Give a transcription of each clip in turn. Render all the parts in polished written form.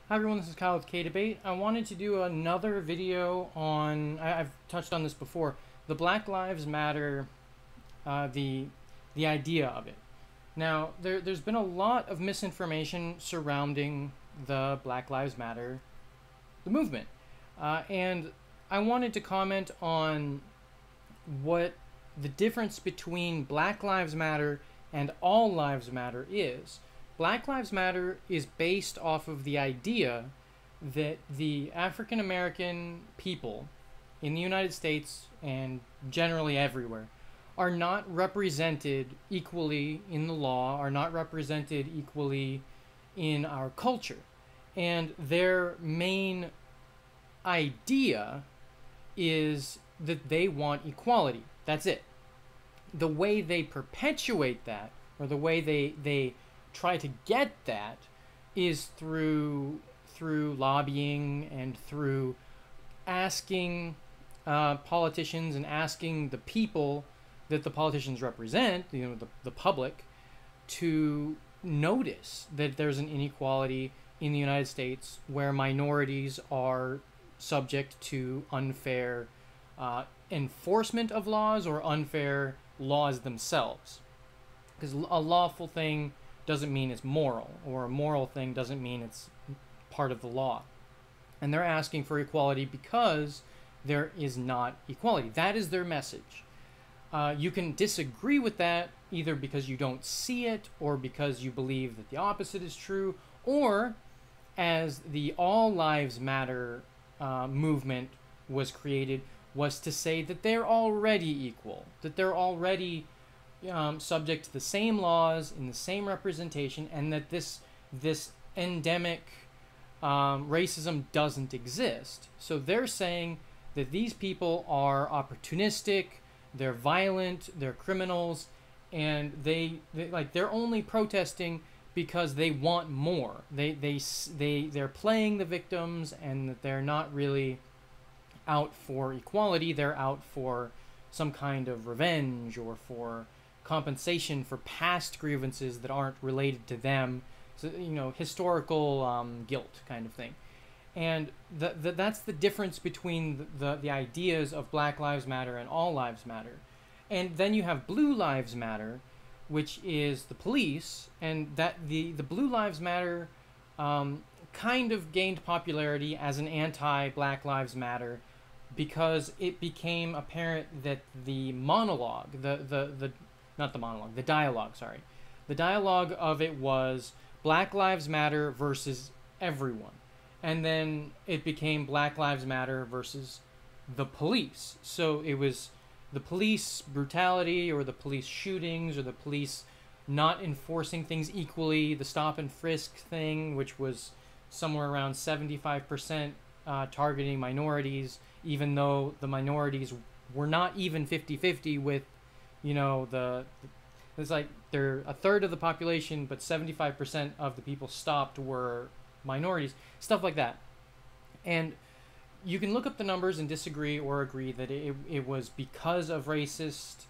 Hi everyone, this is Kyle with kayDbait. I wanted to do another video on, I've touched on this before, the Black Lives Matter, the idea of it. Now, there's been a lot of misinformation surrounding the Black Lives Matter, the movement. And I wanted to comment on what the difference between Black Lives Matter and All Lives Matter is. Black Lives Matter is based off of the idea that the African American people in the United States and generally everywhere are not represented equally in the law, are not represented equally in our culture. And their main idea is that they want equality. That's it. The way they perpetuate that, or the way they try to get that, is through lobbying and through asking politicians and asking the people that the politicians represent, the public, to notice that there's an inequality in the United States where minorities are subject to unfair enforcement of laws or unfair laws themselves. Because a lawful thing doesn't mean it's moral, or a moral thing doesn't mean it's part of the law. And they're asking for equality because there is not equality. That is their message. You can disagree with that either because you don't see it, or because you believe that the opposite is true, or as the All Lives Matter movement was created, was to say that they're already equal, that they're already subject to the same laws in the same representation, and that this endemic racism doesn't exist. So they're saying that these people are opportunistic, they're violent, they're criminals, and they're only protesting because they want more. They're playing the victims, and that they're not really out for equality. They're out for some kind of revenge or for compensation for past grievances that aren't related to them. So, historical guilt kind of thing. And that's the difference between the ideas of Black Lives Matter and All Lives Matter. And then you have Blue Lives Matter, which is the police, and that the Blue Lives Matter kind of gained popularity as an anti-Black Lives Matter because it became apparent that the monologue, the dialogue, sorry. The dialogue of it was Black Lives Matter versus everyone. And then it became Black Lives Matter versus the police. So it was the police brutality, or the police shootings, or the police not enforcing things equally, the stop and frisk thing, which was somewhere around 75% targeting minorities, even though the minorities were not even 50-50 with, it's like they're a third of the population, but 75% of the people stopped were minorities, stuff like that. And you can look up the numbers and disagree or agree that it was because of racist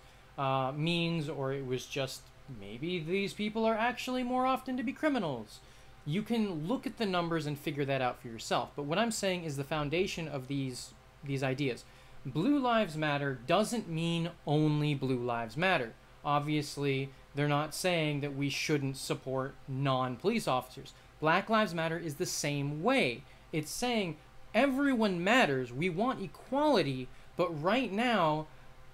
means, or it was just maybe these people are actually more often to be criminals. You can look at the numbers and figure that out for yourself. But what I'm saying is the foundation of these ideas. Blue Lives Matter doesn't mean only Blue Lives Matter. Obviously, they're not saying that we shouldn't support non-police officers. Black Lives Matter is the same way. It's saying everyone matters. We want equality, but right now,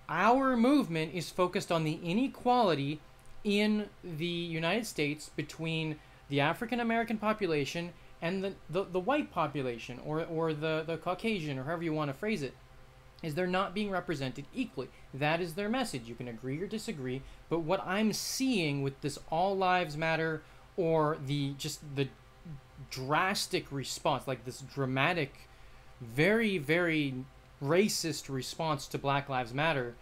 our movement is focused on the inequality in the United States between the African American population and the white population, or the Caucasian, or however you want to phrase it, is they're not being represented equally. That is their message. You can agree or disagree, but what I'm seeing with this All Lives Matter, or the drastic response, like this dramatic, very, very racist response to Black Lives Matter,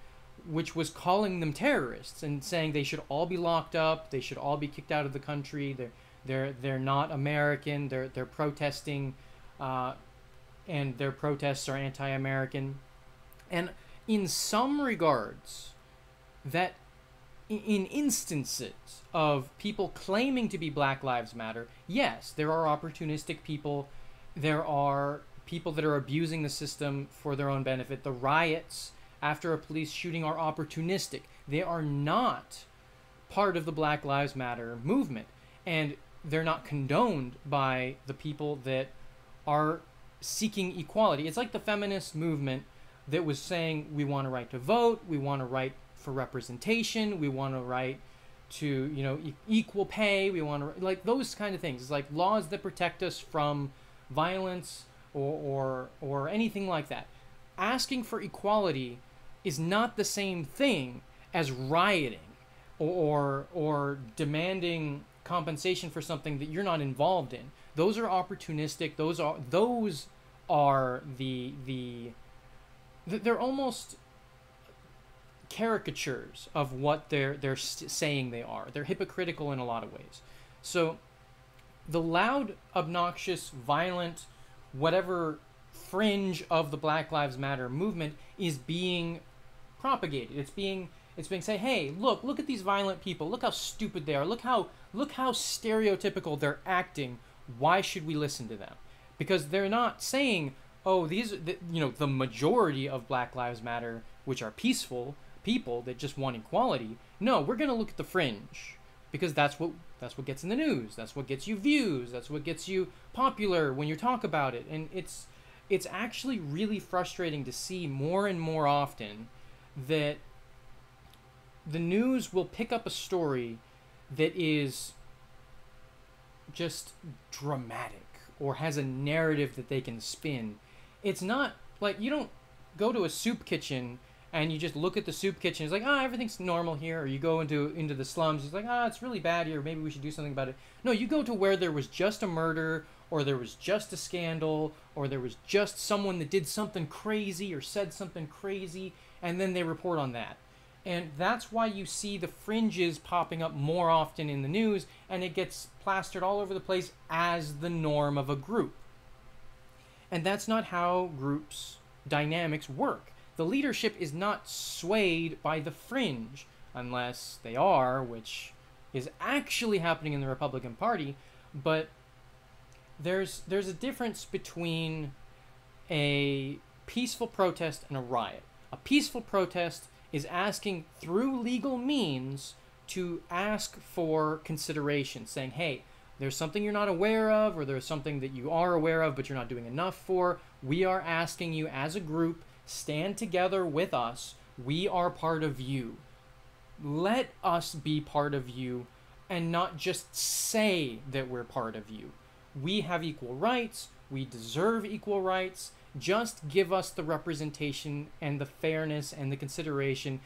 which was calling them terrorists and saying they should all be locked up, they should all be kicked out of the country, they're not American, they're protesting, and their protests are anti-American. And in some regards, that in instances of people claiming to be Black Lives Matter, yes, there are opportunistic people. There are people that are abusing the system for their own benefit. The riots after a police shooting are opportunistic. They are not part of the Black Lives Matter movement. And they're not condoned by the people that are seeking equality. It's like the feminist movement that was saying we want a right to vote, we want a right for representation, we want a right to, you know, equal pay, we want to, like, those kind of things. It's like laws that protect us from violence or anything like that. Asking for equality is not the same thing as rioting or demanding compensation for something that you're not involved in. Those are opportunistic. Those are they're almost caricatures of what they're saying they are. They're hypocritical in a lot of ways. So the loud, obnoxious, violent, whatever fringe of the Black Lives Matter movement is being propagated. It's being saying, hey, look at these violent people. Look how stupid they are. Look how stereotypical they're acting. Why should we listen to them? Because they're not saying, oh, the majority of Black Lives Matter, which are peaceful people that just want equality. No, we're going to look at the fringe, because that's what gets in the news. That's what gets you views. That's what gets you popular when you talk about it. And it's actually really frustrating to see more and more often that the news will pick up a story that is just dramatic or has a narrative that they can spin. It's not like, you don't go to a soup kitchen and you just look at the soup kitchen. It's like, everything's normal here. Or you go into the slums. It's like, it's really bad here. Maybe we should do something about it. No, you go to where there was just a murder, or there was just a scandal, or there was just someone that did something crazy or said something crazy, and then they report on that. And that's why you see the fringes popping up more often in the news, and it gets plastered all over the place as the norm of a group. And that's not how groups' dynamics work. The leadership is not swayed by the fringe, unless they are, which is actually happening in the Republican Party. But there's a difference between a peaceful protest and a riot. A peaceful protest is asking through legal means to ask for consideration, saying, hey, there's something you're not aware of, or there's something that you are aware of but you're not doing enough for. We are asking you as a group, stand together with us. We are part of you. Let us be part of you and not just say that we're part of you. We have equal rights. We deserve equal rights. Just give us the representation and the fairness and the consideration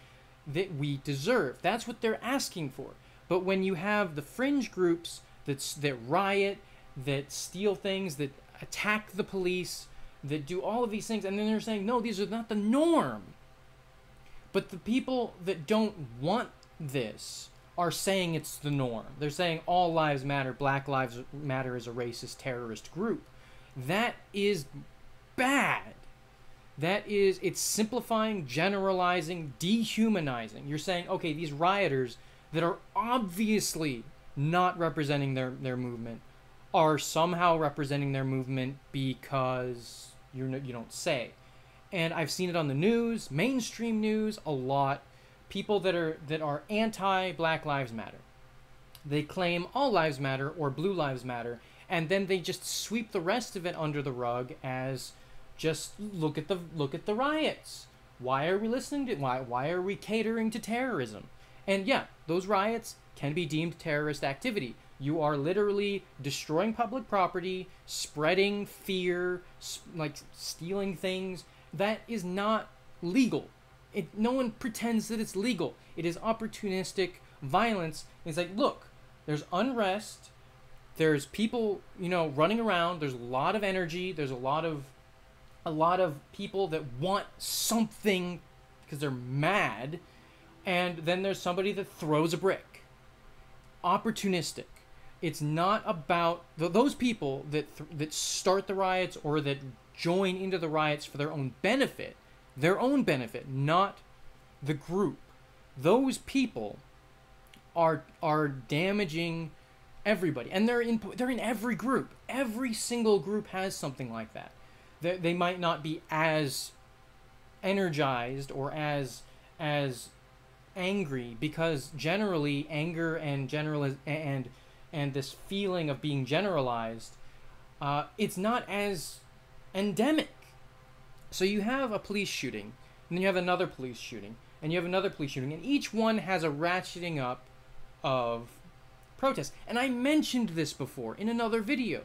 that we deserve. That's what they're asking for. But when you have the fringe groups that riot, that steal things, that attack the police, that do all of these things, and then they're saying, no, these are not the norm. But the people that don't want this are saying it's the norm. They're saying all lives matter, Black Lives Matter is a racist terrorist group. That is bad. It's simplifying, generalizing, dehumanizing. You're saying, okay, these rioters that are obviously not representing their movement are somehow representing their movement because you don't say. And I've seen it on the news, mainstream news, a lot. People that are anti-Black Lives Matter. They claim all lives matter or blue lives matter, and then they just sweep the rest of it under the rug as just look at the riots. Why are we listening to why are we catering to terrorism? And yeah, those riots can be deemed terrorist activity. You are literally destroying public property, spreading fear, like stealing things. That is not legal. No one pretends that it's legal. It is opportunistic violence. It's like, look, there's unrest. There's people, running around. There's a lot of energy. There's a lot of people that want something because they're mad. And then there's somebody that throws a brick. Opportunistic. It's not about those people that start the riots or that join into the riots for their own benefit, not the group. Those people are damaging everybody, and they're in every group. Every single group has something like that. They might not be as energized or as angry, because generally anger and and this feeling of being generalized, it's not as endemic. So you have a police shooting, and then you have another police shooting, and you have another police shooting, and each one has a ratcheting up of protests. And I mentioned this before in another video.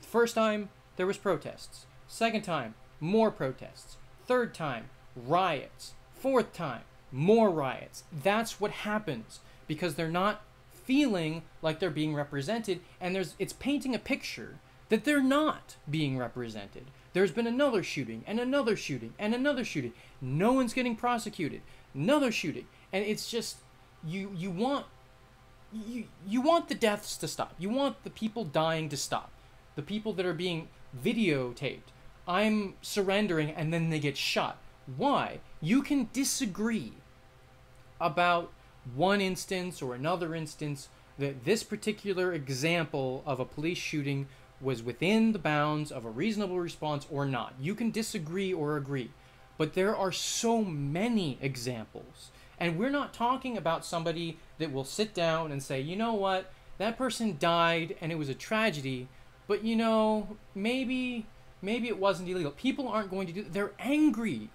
First time there was protests, second time more protests, third time riots, fourth time more riots. That's what happens, because they're not feeling like they're being represented, and it's painting a picture that they're not being represented. There's been another shooting, and another shooting, and another shooting. No one's getting prosecuted. Another shooting. And it's just, you want the deaths to stop. You want the people dying to stop. The people that are being videotaped. I'm surrendering, and then they get shot. Why? You can disagree about one instance or another instance, that this particular example of a police shooting was within the bounds of a reasonable response or not. You can disagree or agree. But there are so many examples. And we're not talking about somebody that will sit down and say, you know what, that person died and it was a tragedy, but you know, maybe it wasn't illegal. People aren't going to do that. They're angry.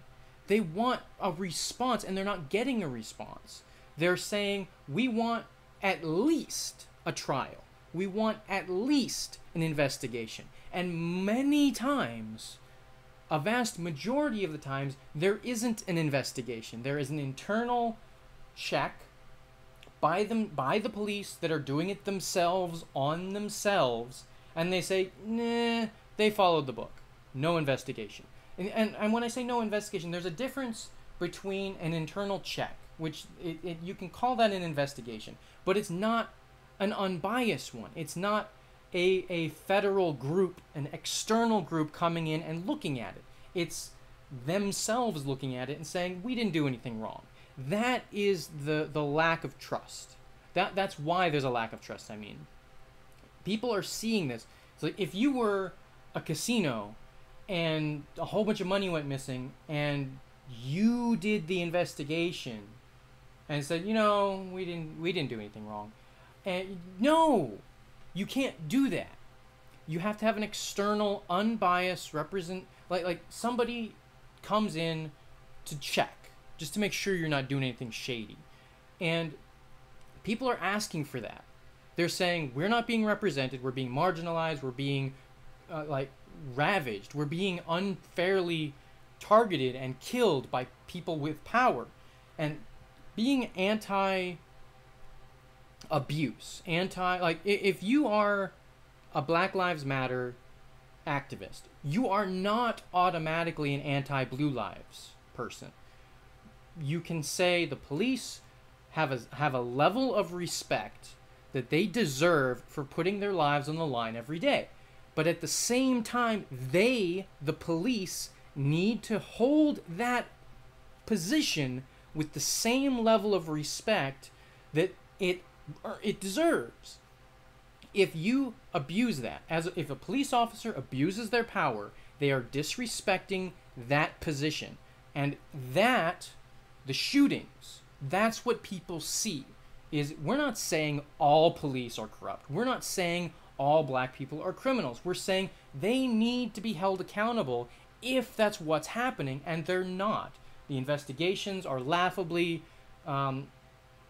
They want a response, and they're not getting a response. They're saying, we want at least a trial. We want at least an investigation. And many times, a vast majority of the times, there isn't an investigation. There is an internal check by the police that are doing it themselves on themselves, and they say, nah, they followed the book. No investigation. And when I say no investigation, there's a difference between an internal check, which you can call that an investigation, but it's not an unbiased one. It's not a federal group, an external group coming in and looking at it. It's themselves looking at it and saying, we didn't do anything wrong. That is the lack of trust. That's why there's a lack of trust, I mean. People are seeing this. So if you were a casino and a whole bunch of money went missing, and you did the investigation and said, you know, we didn't do anything wrong. And no, you can't do that. You have to have an external, unbiased like somebody comes in to check, just to make sure you're not doing anything shady. And people are asking for that. They're saying, we're not being represented, we're being marginalized, we're being ravaged, we're being unfairly targeted and killed by people with power. And being anti-abuse, if you are a Black Lives Matter activist, you are not automatically an anti-Blue Lives person. You can say the police have a level of respect that they deserve for putting their lives on the line every day. But at the same time, the police, need to hold that position with the same level of respect that it deserves. If you abuse that, if a police officer abuses their power, they are disrespecting that position. And the shootings, that's what people see. We're not saying all police are corrupt. We're not saying all black people are criminals. We're saying they need to be held accountable if that's what's happening, and they're not. The investigations are laughably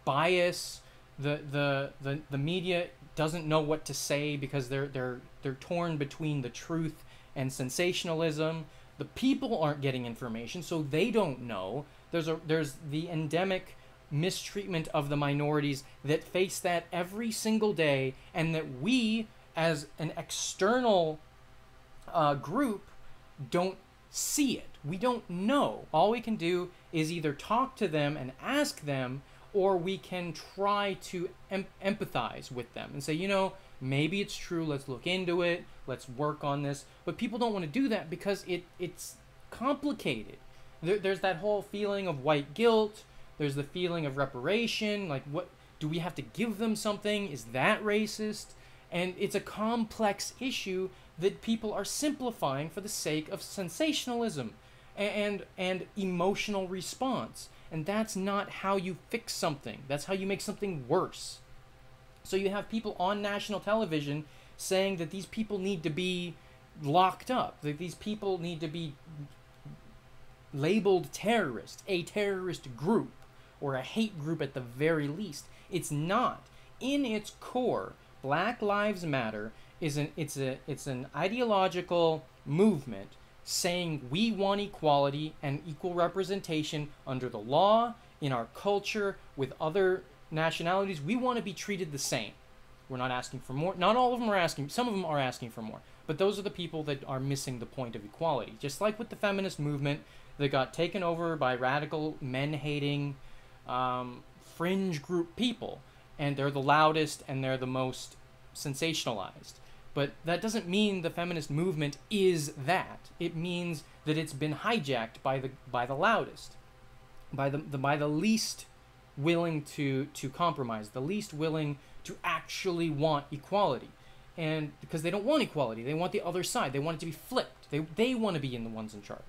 biased. The media doesn't know what to say because they're torn between the truth and sensationalism. The people aren't getting information, so they don't know. There's the endemic mistreatment of the minorities that face that every single day, and that we, as an external group, don't see it. We don't know. All we can do is either talk to them and ask them, or we can try to empathize with them and say, you know, maybe it's true, let's look into it, let's work on this. But people don't want to do that because it's complicated. There's that whole feeling of white guilt. There's the feeling of reparation. Like, what Do we have to give them something? Is that racist? And it's a complex issue that people are simplifying for the sake of sensationalism and emotional response. And that's not how you fix something. That's how you make something worse. So you have people on national television saying that these people need to be locked up, that these people need to be labeled terrorist, a terrorist group, or a hate group at the very least. It's not. In its core, Black Lives Matter is an ideological movement saying we want equality and equal representation under the law, in our culture, with other nationalities. We want to be treated the same. We're not asking for more. Not all of them are asking. Some of them are asking for more. But those are the people that are missing the point of equality. Just like with the feminist movement that got taken over by radical, men-hating, fringe group people. And they're the loudest and they're the most sensationalized. But that doesn't mean the feminist movement is that. It means that it's been hijacked by the loudest, by the least willing to compromise, the least willing to actually want equality. And because they don't want equality, they want the other side. They want it to be flipped. They want to be in the ones in charge.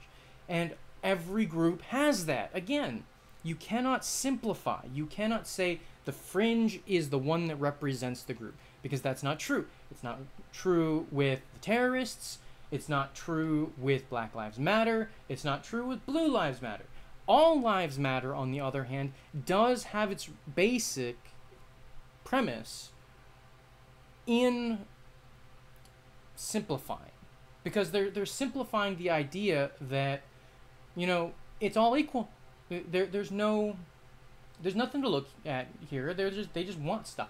And every group has that. Again, you cannot simplify. You cannot say the fringe is the one that represents the group, because that's not true. It's not true with the terrorists. It's not true with Black Lives Matter. It's not true with Blue Lives Matter. All Lives Matter, on the other hand, does have its basic premise in simplifying, because they're simplifying the idea that, you know, it's all equal. There's nothing to look at here. They just want stuff,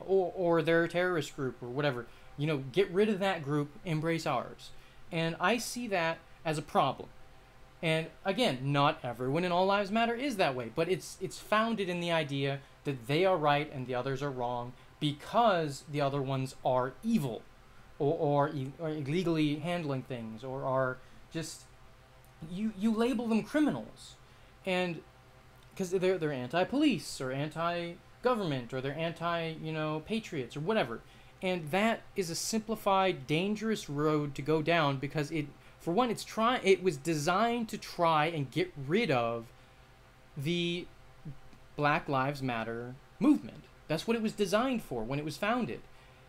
or they're a terrorist group or whatever. You know, get rid of that group, embrace ours. And I see that as a problem. And again, not everyone in All Lives Matter is that way, but it's founded in the idea that they are right and the others are wrong because the other ones are evil, or illegally handling things, or are just, you label them criminals, and because they're anti-police or anti-government, or they're patriots or whatever. And that is a simplified, dangerous road to go down, because it was designed to try and get rid of the Black Lives Matter movement. That's what it was designed for when it was founded.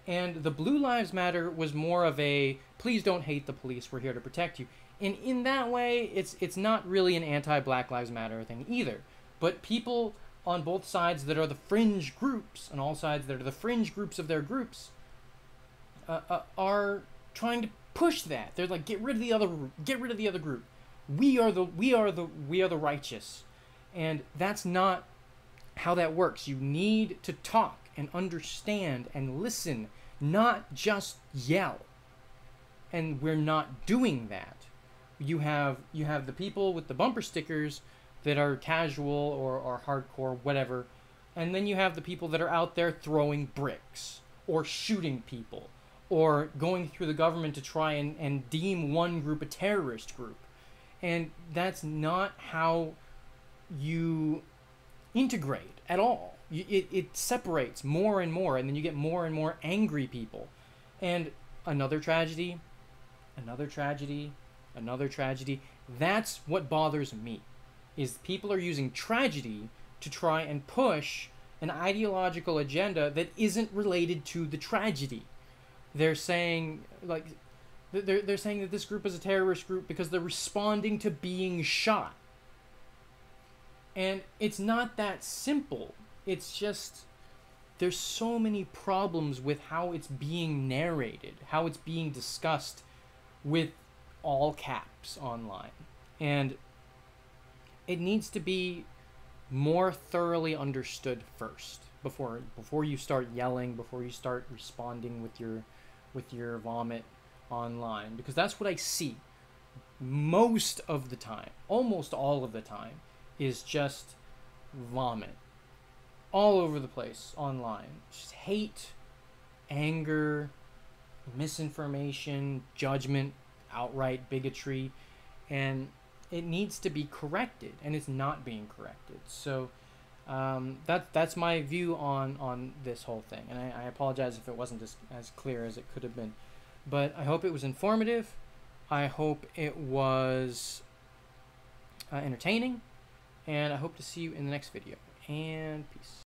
And the Blue Lives Matter was more of a, please don't hate the police, we're here to protect you. And in that way, it's not really an anti-Black Lives Matter thing either. But people on both sides that are the fringe groups, and all sides that are the fringe groups of their groups, are trying to push that. They're like, get rid of the other group. We are the righteous. And that's not how that works. You need to talk and understand and listen, not just yell. And we're not doing that. You have the people with the bumper stickers that are casual or hardcore, whatever. And then you have the people that are out there throwing bricks or shooting people, or going through the government to try and deem one group a terrorist group. And that's not how you integrate at all. It separates more and more, and then you get more and more angry people. And another tragedy, another tragedy, another tragedy. That's what bothers me, is people are using tragedy to try and push an ideological agenda that isn't related to the tragedy. They're saying, like, they're saying that this group is a terrorist group because they're responding to being shot. And it's not that simple. It's just, there's so many problems with how it's being narrated, how it's being discussed with all caps online. And it needs to be more thoroughly understood first before you start yelling, before you start responding with your vomit online, because that's what I see most of the time. Almost all of the time is just vomit all over the place online. Just hate, anger, misinformation, judgment, outright bigotry, and it needs to be corrected, and it's not being corrected. So That's my view on this whole thing, and I apologize if it wasn't as clear as it could have been, but I hope it was informative. I hope it was entertaining, and I hope to see you in the next video. And peace.